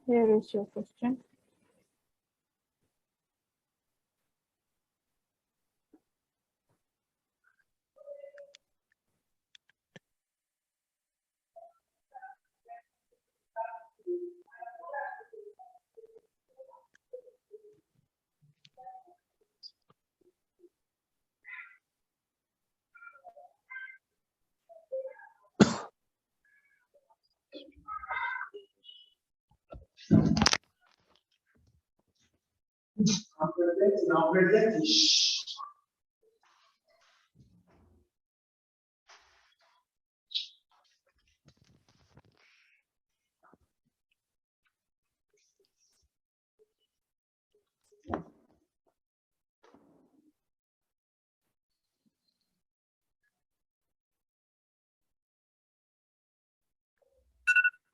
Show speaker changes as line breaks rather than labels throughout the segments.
Here is your question.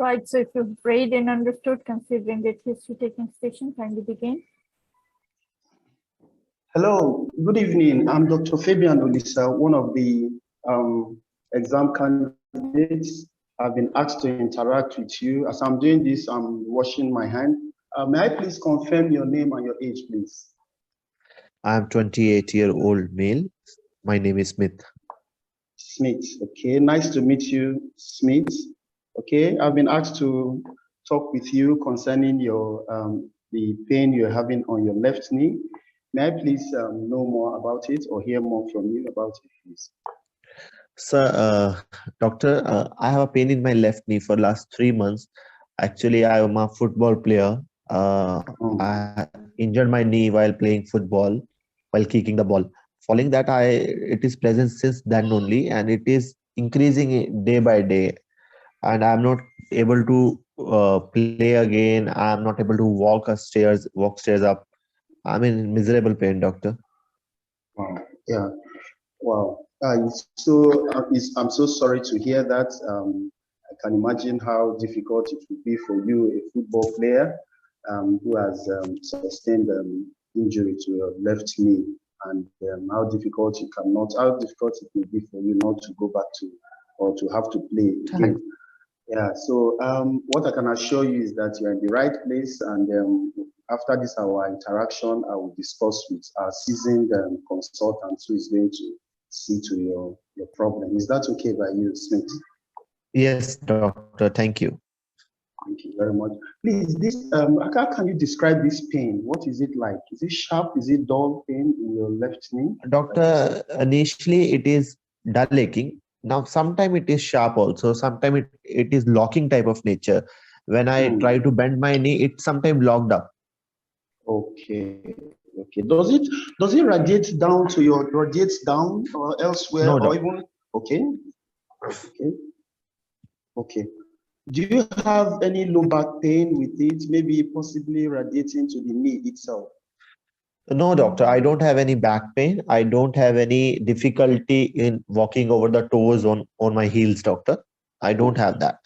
Right, so if you've read and understood, considering that history-taking session, kindly begin.
Hello, good evening. I'm Dr. Fabian Olisa, one of the exam candidates. I've been asked to interact with you. As I'm doing this, I'm washing my hand. May I please confirm your name and your age, please?
I'm 28-year-old male. My name is Smith.
Smith, okay. Nice to meet you, Smith. Okay, I've been asked to talk with you concerning your the pain you're having on your left knee. May I please know more about it or hear more from you about it, please?
Sir, doctor, I have a pain in my left knee for last 3 months. Actually, I am a football player. I injured my knee while playing football, while kicking the ball. Following that, it is present since then only, and it is increasing day by day. And I'm not able to play again. I'm not able to walk stairs up. I'm in miserable pain, doctor.
Wow. Yeah. Wow. I'm so sorry to hear that. I can imagine how difficult it would be for you, a football player who has sustained injury to your left knee, and how difficult it will be for you not to go back to or to have to play again. Yeah. So what I can assure you is that you're in the right place, and after this our interaction, I will discuss with our seasoned consultant who is going to see to your problem. Is that okay by you, Smith?
Yes, doctor. Thank you.
Thank you very much. Please, how can you describe this pain? What is it like? Is it sharp? Is it dull pain in your left knee?
Doctor, initially it is dull aching. Now, sometimes it is sharp also. Sometimes it is locking type of nature. When I try to bend my knee, it's sometimes locked up.
Okay. Okay. Does it radiate down or elsewhere?
No,
or
doctor.
even okay. Okay. Okay. Do you have any low back pain with it? Maybe possibly radiating to the knee itself?
No, doctor. I don't have any back pain. I don't have any difficulty in walking over the toes on my heels, doctor. I don't have that.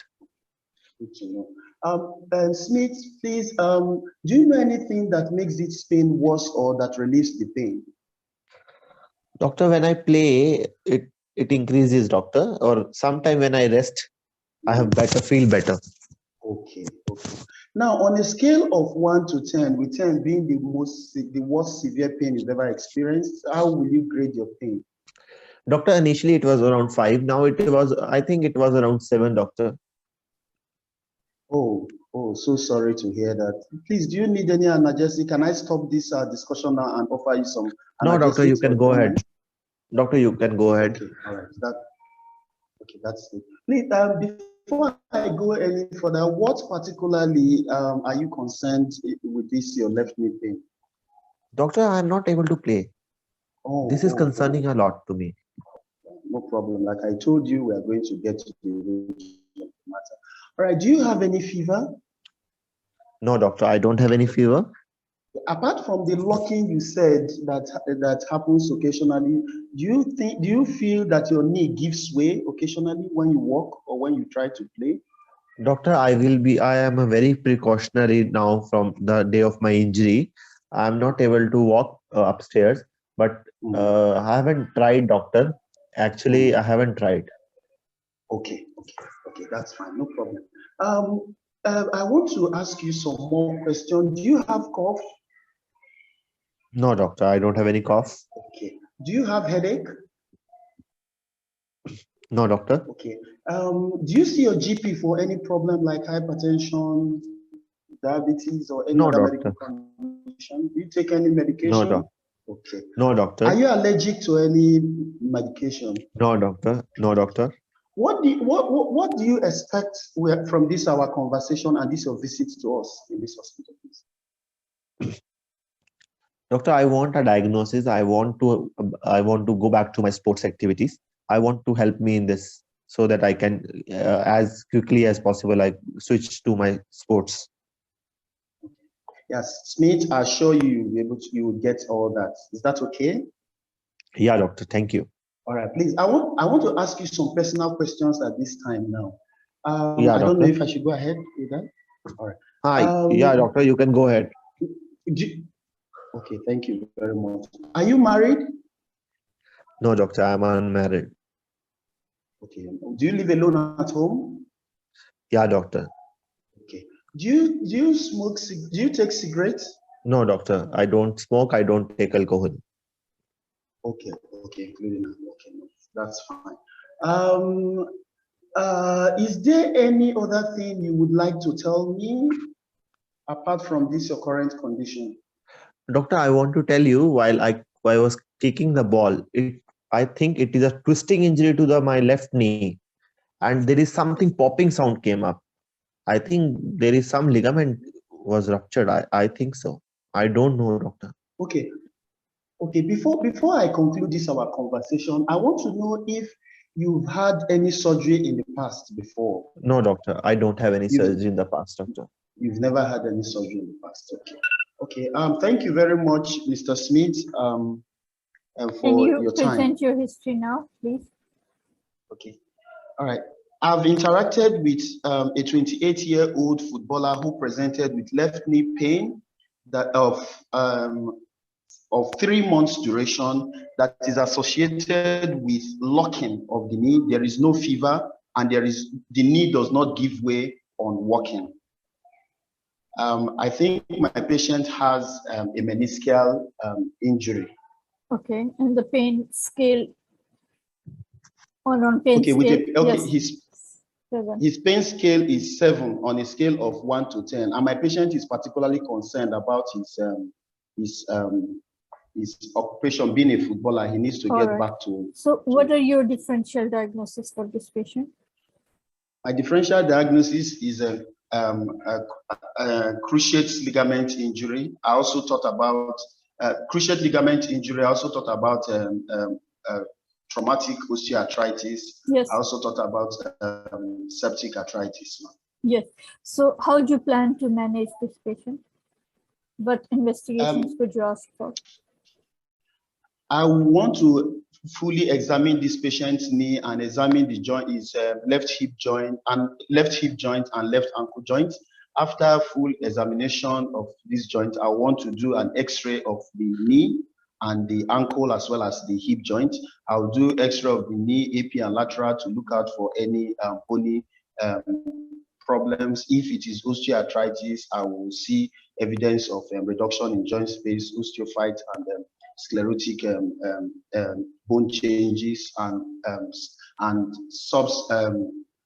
Good to know. Smith, please, do you know anything that makes this pain worse or that relieves the pain?
Doctor, when I play, it increases, doctor. Or sometime when I rest, I have feel better.
Okay, okay. Now, on a scale of 1 to 10, with 10 being the worst severe pain you've ever experienced, how will you grade your pain?
Doctor, initially it was around 5. Now I think it was around 7, doctor.
Oh, so sorry to hear that. Please, do you need any analgesic? Can I stop this discussion now and offer you some analgesics?
No, doctor, you can go ahead. Doctor, you can go ahead.
Okay, all right. That's it. Please, before I go any further, what particularly are you concerned with this, your left knee pain?
Doctor, I'm not able to play. This is concerning a lot to me.
No problem. Like I told you, we are going to get to the root of the matter. All right. Do you have any fever?
No, doctor, I don't have any fever.
Apart from the locking you said that happens occasionally, do you feel that your knee gives way occasionally when you walk or when you try to play?
Doctor, I am a very precautionary now from the day of my injury. I'm not able to walk upstairs, but I haven't tried, doctor. Actually, I haven't tried.
Okay, that's fine, no problem. I want to ask you some more questions. Do you have cough?
No, doctor, I don't have any cough.
Okay. Do you have headache?
No, doctor.
Okay. Do you see your GP for any problem like hypertension, diabetes, or any
No,
other
doctor.
medical condition? Do you take any medication?
No, doctor.
Okay.
No, doctor.
Are you allergic to any medication?
No, doctor. No, doctor.
What do you expect from this our conversation and this your visit to us in this hospital, please?
Doctor, I want a diagnosis. I want to go back to my sports activities. I want to help me in this so that I can, as quickly as possible, I switch to my sports.
Yes, Smith, I assure you, you will get all that. Is that okay?
Yeah, doctor. Thank you.
All right, please. I want to ask you some personal questions at this time now.
Yeah,
I don't know
doctor.
if I should go ahead with that. All right.
Hi. Yeah, doctor, you can go ahead.
Okay, thank you very much. Are you married?
No, doctor, I'm unmarried.
Okay. Do you live alone at home?
Yeah, doctor.
Okay. Do you smoke? Do you take cigarettes?
No, doctor, I don't smoke. I don't take alcohol.
Okay, including that. Okay, no, that's fine. Is there any other thing you would like to tell me apart from this your current condition?
Doctor, I want to tell you, while I was kicking the ball, I think it is a twisting injury to my left knee, and there is something popping sound came up. I think there is some ligament was ruptured. I think so. I don't know, doctor.
Okay. Before I conclude this our conversation, I want to know if you've had any surgery in the past before.
No, doctor, I don't have any surgery in the past, doctor.
You've never had any surgery in the past. Okay. Thank you very much, Mr. Smith, for your time.
Can you present your history now, please?
Okay. All right. I've interacted with a 28-year-old footballer who presented with left knee pain of 3 months duration that is associated with locking of the knee. There is no fever, and the knee does not give way on walking. I think my patient has a meniscal injury.
Okay, and the pain scale on pain scale.
Yes. His pain scale is 7 on a scale of 1 to 10, and my patient is particularly concerned about his occupation. Being a footballer, he needs to get back to.
So, what are your differential diagnosis for this patient?
My differential diagnosis is a cruciate ligament injury. I also thought about cruciate ligament injury. I also thought about traumatic osteoarthritis.
Yes.
I also thought about septic arthritis.
Yes. So how do you plan to manage this patient? What investigations could you ask for?
I want to fully examine this patient's knee and examine the joint, his left hip joint and left ankle joint. After full examination of this joint, I want to do an X-ray of the knee and the ankle as well as the hip joint. I'll do X-ray of the knee, AP and lateral to look out for any bony problems. If it is osteoarthritis, I will see evidence of reduction in joint space, osteophyte, and sclerotic bone changes and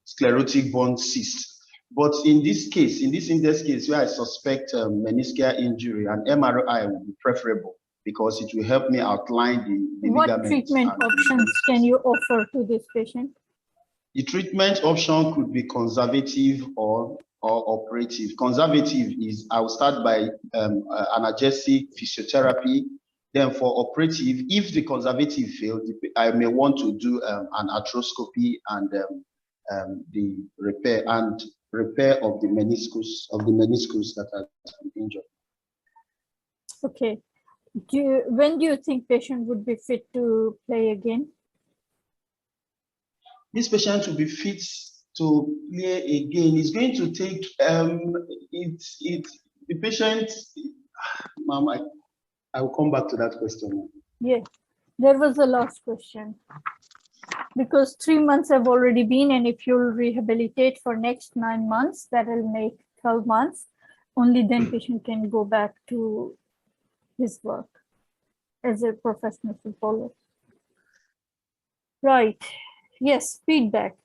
sclerotic bone cysts. But in this case, in this index case where I suspect meniscal injury, an MRI will be preferable because it will help me outline the
what
ligaments.
Treatment options can you offer to this patient?
The treatment option could be conservative or operative. Conservative is I will start by analgesic physiotherapy. Then for operative, if the conservative fails, I may want to do an arthroscopy and the repair of the meniscus that has been injured.
Okay. When do you think patient would be fit to play again?
This patient will be fit to play again. It's going to take the patient. Ma'am, I will come back to that question.
Yes, there was the last question. Because 3 months have already been, and if you'll rehabilitate for next 9 months, that will make 12 months, only then patient can go back to his work as a professional footballer. Right. Yes, feedback.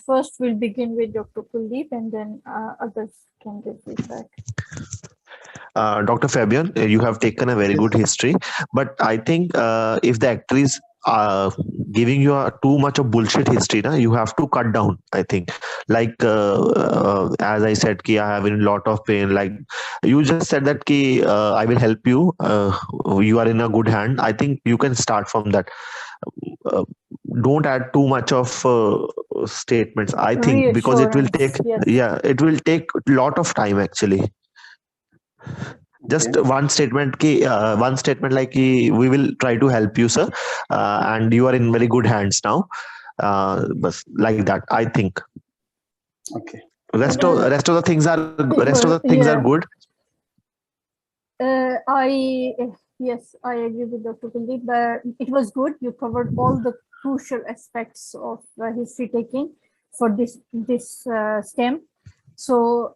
First, we'll begin with Dr. Kuldeep, and then others can give feedback.
Dr. Fabian, you have taken a very good history, but I think if the actor is giving you too much of bullshit history, you have to cut down. I think, like as I said, I have a lot of pain. Like you just said that I will help you. You are in a good hand. I think you can start from that. Don't add too much of statements. I think because it will take,
yes.
it will take a lot of time actually. Just one statement like we will try to help you, sir, and you are in very good hands now. Like that, I think.
Okay.
Rest of the things are good.
Yes, I agree with Dr. Kuldeep, but it was good. You covered all the crucial aspects of history taking for this STEM. So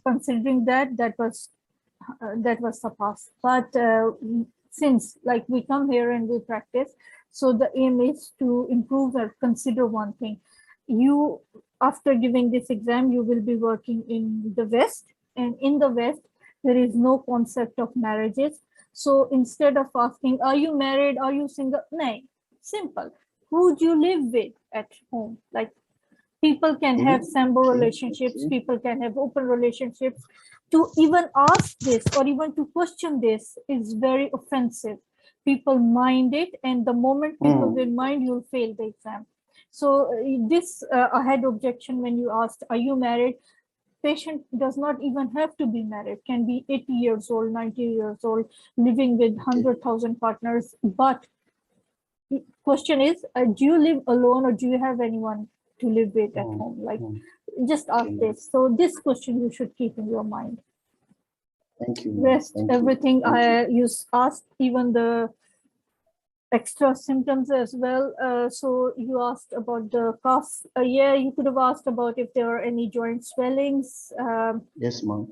considering that was surpassed. But since like we come here and we practice, so the aim is to improve or consider one thing. You, after giving this exam, you will be working in the West, and in the West, there is no concept of marriages. So instead of asking, are you married? Are you single? No, simple. Who do you live with at home? Like people can have sambo relationships, people can have open relationships. To even ask this or even to question this is very offensive. People mind it, and the moment people will mind, you'll fail the exam. So this I had objection when you asked, are you married? Patient does not even have to be married, can be 80 years old, 90 years old, living with 100,000 partners. But question is, do you live alone or do you have anyone to live with at home? Like just ask this. So this question you should keep in your mind.
Thank you.
Rest,
Thank
everything
you.
you asked, even the extra symptoms as well. So you asked about the cough. Yeah, you could have asked about if there are any joint swellings.
Yes, ma'am.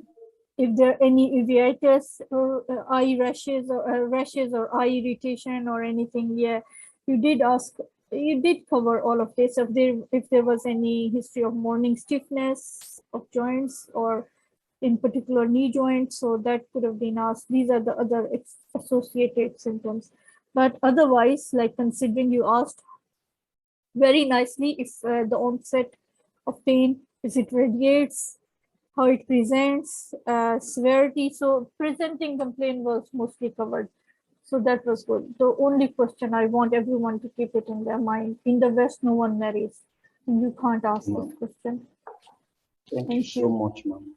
If there are any uveitis or eye rashes or eye irritation or anything. Yeah, you did ask. You did cover all of this. If there was any history of morning stiffness of joints or in particular knee joints, so that could have been asked. These are the other associated symptoms. But otherwise, like considering you asked very nicely if the onset of pain, is it radiates, how it presents, severity. So presenting complaint was mostly covered. So that was good. The only question I want everyone to keep it in their mind, in the West, no one marries. And you can't ask this question.
Thank you so much, ma'am.